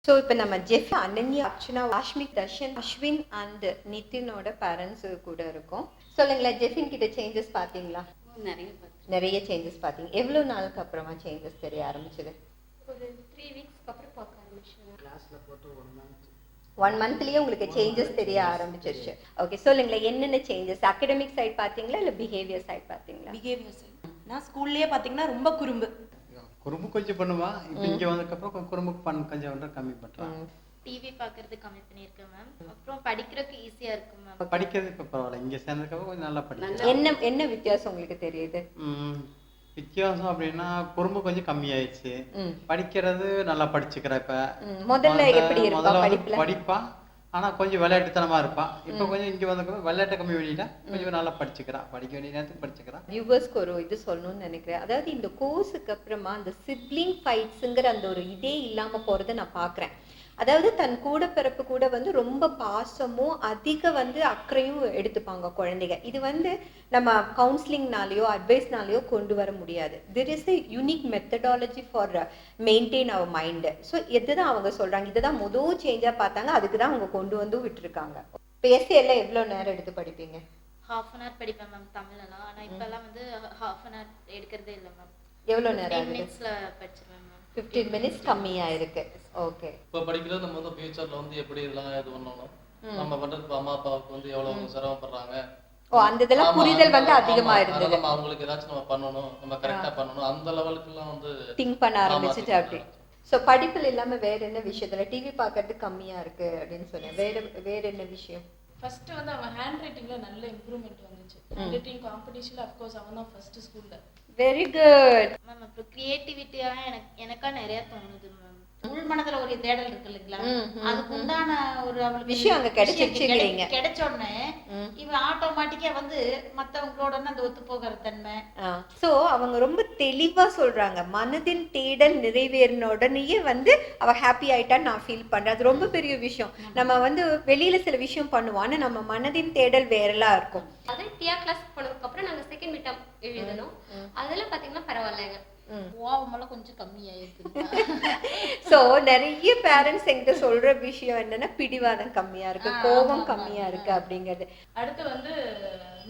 So இப்போ நம்ம Jeff, Ananya, Archana, Vashmik, Darshan, Ashwin and நிதினோட பேரண்ட்ஸ் கூட இருக்கோம். சொல்லுங்களேன், ஜெஃபின் கிட்ட சேஞ்சஸ் பார்த்தீங்களா? நிறைய சேஞ்சஸ் பார்த்தீங்க. எவ்வளோ நாளுக்கு அப்புறமா சேஞ்சஸ் தெரிய ஆரம்பிச்சது? ஒரு 3 வீக்ஸ்க்கு அப்புறம் பார்க்க ஆரம்பிச்சேன். கிளாஸ்ல போட்டு 1 மந்த்லயே உங்களுக்கு சேஞ்சஸ் தெரிய ஆரம்பிச்சிருச்சு. ஓகே, சொல்லுங்களேன் என்னென்ன சேஞ்சஸ்? அகடமிக் சைட் பார்த்தீங்களா இல்லை பிஹேவியர் சைட் பார்த்தீங்களா? Behaviour side. நான் ஸ்கூல்லேயே பார்த்தீங்கன்னா ரொம்ப குறும்பு கொஞ்சம் பண்ணுவா. இப்போ இங்கே வந்ததுக்கப்புறம் குறும்பு கொஞ்சம் கம்மி பண்ணுறான். டிவி பார்க்கறது கம்மி பண்ணியிருக்கேன் மேம். அப்புறம் படிக்கிறதுக்கு ஈஸியாக இருக்கும் மேம். படிக்கிறது இப்போ பரவாயில்ல. இங்கே சேர்ந்ததுக்கப்புறம் கொஞ்சம் நல்லா படிக்கிறேன். என்ன வித்தியாசம் உங்களுக்கு தெரியுது? வித்தியாசம் அப்படின்னா குறும்பு கொஞ்சம் கம்மியாயிடுச்சு. படிக்கிறது நல்லா படிச்சுக்கிறா. இப்ப முதல்ல எப்படி இருப்பா? படிப்பா, ஆனா கொஞ்சம் விளையாட்டுத்தனமா இருப்பா. இப்ப கொஞ்சம் இங்க வந்து விளையாட்டை கம்மி பண்ணிட்டா கொஞ்சம் நல்லா படிச்சுக்கிறா. படிக்க வேண்டிய நேரத்துக்கு படிச்சுக்கிறா. வியூவர்ஸ்க்கு ஒரு இது சொல்லணும்னு நினைக்கிறேன். அதாவது இந்த கோர்ஸுக்கு அப்புறமா அந்த சிப்ளிங் ஃபைட்ஸுங்கிற அந்த ஒரு இதே இல்லாம போறதை நான் பாக்குறேன். அதாவது தன் கூட பிறப்பு கூட வந்து ரொம்ப பாசமும் அதிக வந்து அக்கறையும் எடுத்துப்பாங்க குழந்தைங்க. இது வந்து நம்ம கவுன்சிலிங்னாலேயோ அட்வைஸ்னாலேயோ கொண்டு வர முடியாது. There is a unique methodology for maintain our mind. So இதுதான் அவங்க சொல்றாங்க. இதுதான் முதல் சேஞ்சா பார்த்தாங்க. அதுக்கு தான் அவங்க கொண்டு வந்து விட்டுருக்காங்க. இப்போ எஸ்ஏ எவ்வளோ நேரம் எடுத்து படிப்பீங்க? ½ அன் ஹவர் படிப்பேன் மேம் தமிழ்லாம். ஆனால் இப்போல்லாம் வந்து ½ அன் ஹவர் எடுக்கிறதே இல்லை மேம். எவ்வளோ நேரம்? 10 மினிட்ஸில் படிச்சிருவேன் மேம். 15 மினிட்ஸ் கம்மியா இருக்கு. ஓகே, இப்போ படிக்கிறது நம்ம வந்து ஃபியூச்சர்ல வந்து எப்படி இதெல்லாம் இது பண்ணணும், நம்ம பண்றது அம்மா அப்பாவுக்கு வந்து எவ்வளவு சிரமப்படுறாங்க. அந்த இதெல்லாம் புரிதல் வந்து அதிகமா இருந்தது. நம்ம அவங்களுக்கு ஏதாச்சும் நம்ம பண்ணணும், நம்ம கரெக்டா பண்ணணும், அந்த லெவலுக்கு எல்லாம் வந்து திங்க் பண்ண ஆரம்பிச்சுட்டு அப்படி. ஸோ படிப்புல இல்லாம வேற என்ன விஷயத்துல? டிவி பார்க்கறது கம்மியா இருக்கு அப்படின்னு சொன்னேன். வேற என்ன விஷயம்? ஃபர்ஸ்ட் வந்து அவன் ஹேண்ட் ரைட்டிங்ல நல்ல இம்ப்ரூவ்மெண்ட் வந்துச்சு. ஹேண்ட் ரைட்டிங் காம்படிஷன்ல ஆஃப் கோர்ஸ் அவன் தான் ஃபர்ஸ்ட் ஸ்கூல்ல. Very good ma'am. அப்புறம் கிரியேட்டிவிட்டியாக எனக்கா நிறைய தோணுது மேம். உள் மனதுல ஒரு தேடல் இருக்கு இல்லைங்களா, அதுக்கு உண்டான ஒரு அவளுக்கு விஷயம் அங்க கிடைச்சிருச்சுங்கிறீங்க. கிடைச்ச உடனே இவன் ஆட்டோமேட்டிக்கா வந்து மத்தவங்களோட அந்த ஒத்து போகிற தன்மை. சோ அவங்க ரொம்ப தெளிவா சொல்றாங்க, மனதின் தேடல் நிறைவேறின உடனேயே வந்து அவ ஹாப்பி ஆயிட்டான்னு நான் ஃபீல் பண்றேன். அது ரொம்ப பெரிய விஷயம். நம்ம வந்து வெளியில சில விஷயம் பண்ணுவோம், ஆனா நம்ம மனதின் தேடல் வேறலா இருக்கும். அதே டியா கிளாஸ் போனதுக்கு அப்புறம் நாங்க செகண்ட் மிட்டம் எழுதணும். அதெல்லாம் பாத்தீங்கன்னா பரவாயில்லைங்க. கோவமெல்லாம் கொஞ்சம் கம்மியாயிருக்கு. சோ நிறைய பேரண்ட்ஸ் என்கிட்ட சொல்ற விஷயம் என்னன்னா பிடிவாதம் கம்மியா இருக்கு, கோபம் கம்மியா இருக்கு அப்படிங்கிறது. அடுத்து வந்து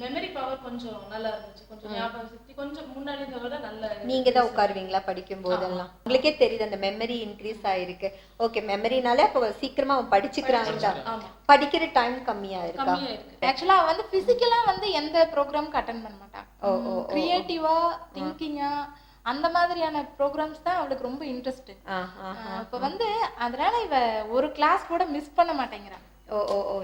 மெமரி பவர் கொஞ்சம் நல்லா இருந்துச்சு. கொஞ்சம் ஞாபகம் சக்தி கொஞ்சம் முன்னாடி விட நல்ல. நீங்க தான் உட்காருவீங்களா படிக்கும் போதெல்லாம்? உங்களுக்கே தெரியுது அந்த மெமரி இன்க்ரீஸ் ஆயிருக்கு. ஓகே, மெமரினாலே அப்ப சீக்கிரமா அவன் படிச்சுக்கிறாங்க. படிக்கிற டைம் கம்மியா இருக்கா? ஆக்சுவலா வந்து பிசிக்கலா வந்து எந்த ப்ரோக்ராமுக்கு அட்டெண்ட் பண்ண மாட்டான். கிரியேட்டிவா திங்கிங்கா அந்த மாதிரியான ப்ரோக்ராம்ஸ் தான் அவளுக்கு ரொம்ப இன்ட்ரெஸ்ட். இப்ப வந்து அதனால இவ ஒரு கிளாஸ் கூட மிஸ் பண்ண மாட்டேங்கிறான்.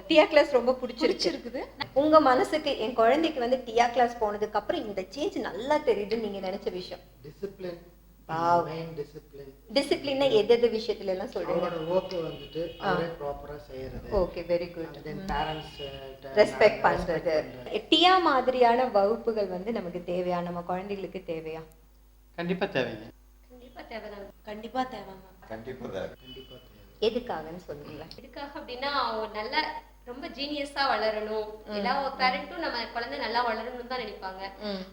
டியா கிளாஸ் ரொம்ப பிடிச்சிருக்குது. உங்க மனசுக்கு என் குழந்தைக்கு வந்து டியா கிளாஸ் போனதுக்கு அப்புறம் இந்த சேஞ்ச் நல்லா தெரியுதுன்னு நீங்க நினைச்ச விஷயம்? டிசிப்ளின். டிசிப்ளின்னா எது விஷயத்துல எல்லாம் சொல்றீங்க? ஒர்க் வந்துட்டு அவரே ப்ராப்பரா செய்யறது. Okay, very good. Then parents respect பண்றது. டியா மாதிரியான வகுப்புகள் வந்து நமக்கு தேவையா? நம்ம குழந்தைகளுக்கு தேவையா? கண்டிப்பா தேவைங்க. கண்டிப்பா தேவைதான். கண்டிப்பா தேவை மேம். கண்டிப்பா தேவை. எதுக்காகன்னு சொல்லுங்களேன். எதுக்காக அப்படின்னா அவங்க நல்லா ரொம்ப ஜீனியஸா வளரணும். எல்லா பேரண்ட்டும் நம்ம குழந்தை நல்லா வளரணும்னு தான் நினைப்பாங்க.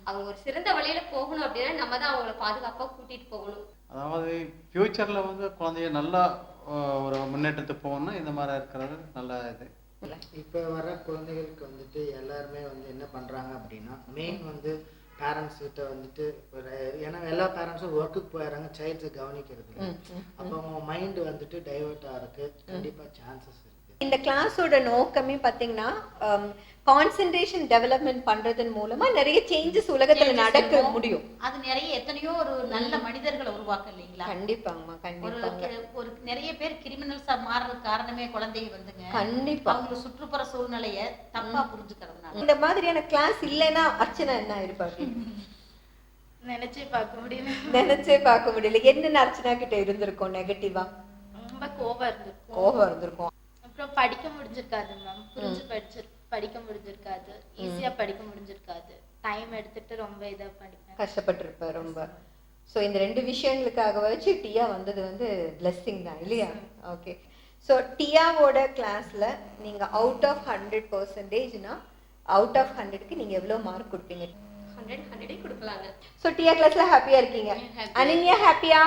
அவங்க ஒரு சிறந்த வழியில போகணும் அப்படின்னா நம்ம தான் அவங்கள பாதுகாப்பா கூட்டிட்டு போகணும். அதாவது ஃபியூச்சர்ல வந்து குழந்தைய நல்லா ஒரு முன்னேற்றத்துக்கு போகணும்னா இந்த மாதிரி இருக்கிறது நல்ல இது. இப்போ வர குழந்தைகளுக்கு வந்துட்டு எல்லாருமே வந்து என்ன பண்றாங்க அப்படின்னா மெயின் வந்து பேரண்ட்ஸ் கிட்ட வந்துட்டு ஏன்னா எல்லா பேரண்ட்ஸும் ஒர்க்குக்கு போயிடுறாங்க, சைல்ட்ஸை கவனிக்கிறது. அப்போ அவங்க மைண்ட் வந்துட்டு டைவர்ட் ஆகிறதுக்கு கண்டிப்பா சான்சஸ் இருக்கு. இந்த கிளாஸோட நோக்கமே பாத்தீங்கன்னா கான்சென்ட்ரேஷன் டெவலப்மெண்ட் பண்றதன் மூலமா நிறைய சேஞ்சஸ் உலகத்துல நடக்க முடியும். அது நிறைய எத்தனையோ ஒரு நல்ல மனிதர்களை உருவாக்க இல்லைங்களா? கண்டிப்பாங்கம்மா, கண்டிப்பா. ஒரு நிறைய பேர் கிரிமினல்ஸா மாறுறதுக்கு காரணமே குழந்தைங்க வந்துங்க. கண்டிப்பா அவங்க சுற்றுப்புற சூழ்நிலைய தப்பா புரிஞ்சுக்கிறதுனால. இந்த மாதிரியான கிளாஸ் இல்லைன்னா அர்ச்சனா என்ன இருப்பாங்க? நினைச்சே பார்க்க முடியல. நினைச்சே பார்க்க முடியல. என்ன அர்ச்சனா கிட்ட இருந்திருக்கும் நெகட்டிவா? ரொம்ப கோபம் இருந்திருக்கும். அப்புறம் படிக்க முடிஞ்சிருக்காது மேம். புரிஞ்சு படிக்க முடிஞ்சிருக்காது. ஈஸியா படிக்க முடிஞ்சிருக்காது. டைம் எடுத்துட்டு ரொம்ப இதா படிப்பேன். கஷ்டப்பட்டிருப்பேன் ரொம்ப. ஸோ இந்த 2 விஷயங்களுக்காக வச்சு டியா வந்தது வந்து பிளெஸ்ஸிங் தான் இல்லையா? ஓகே. ஸோ டியாவோட கிளாஸ்ல நீங்க அவுட் ஆஃப் 100%னா அவுட் ஆஃப் 100க்கு நீங்க எவ்வளவு மார்க் கொடுப்பீங்க? 100 கொடுக்கலாங்க. ஸோ டியா கிளாஸ்ல ஹாப்பியா இருக்கீங்க? அனன்யா ஹாப்பியா?